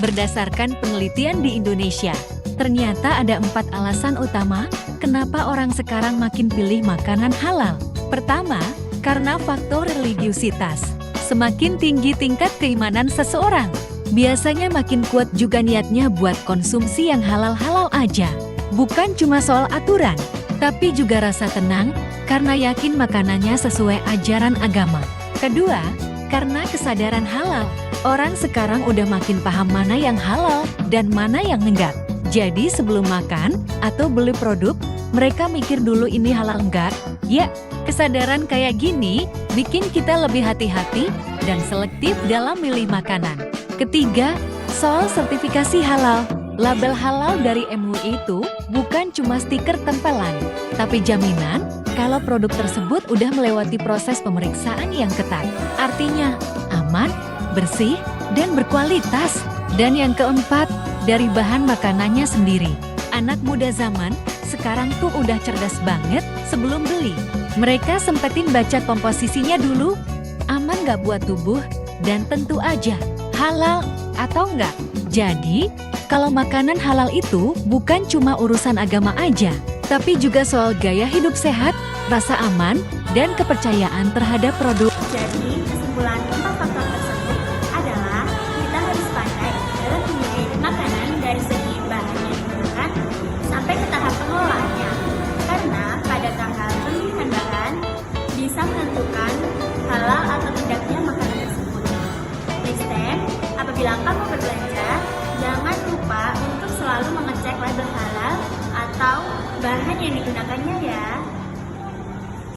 Berdasarkan penelitian di Indonesia, ternyata ada 4 alasan utama kenapa orang sekarang makin pilih makanan halal. Pertama, karena faktor religiusitas. Semakin tinggi tingkat keimanan seseorang, biasanya makin kuat juga niatnya buat konsumsi yang halal-halal aja. Bukan cuma soal aturan, tapi juga rasa tenang karena yakin makanannya sesuai ajaran agama. Kedua, karena kesadaran halal. Orang sekarang udah makin paham mana yang halal dan mana yang enggak. Jadi sebelum makan atau beli produk, mereka mikir dulu ini halal enggak. Ya, kesadaran kayak gini bikin kita lebih hati-hati dan selektif dalam milih makanan. Ketiga, soal sertifikasi halal. Label halal dari MUI itu bukan cuma stiker tempelan, tapi jaminan kalau produk tersebut udah melewati proses pemeriksaan yang ketat. Artinya, aman, bersih, dan berkualitas. Dan yang keempat, dari bahan makanannya sendiri. Anak muda zaman sekarang tuh udah cerdas banget sebelum beli. Mereka sempetin baca komposisinya dulu, aman nggak buat tubuh, dan tentu aja halal atau enggak. Jadi, kalau makanan halal itu bukan cuma urusan agama aja, tapi juga soal gaya hidup sehat, rasa aman, dan kepercayaan terhadap produk. Jadi, kesimpulan 4 faktor tersebut adalah kita harus pandai dalam memilih makanan dari segi bahan yang digunakan sampai ke tahap pengelolaannya. Karena pada tahap pemilihan bahan bisa menentukan halal atau tidaknya makanan tersebut. Next step, apabila kamu berbelanja, jangan lupa untuk selalu mengecek label halal atau bahan yang digunakannya ya.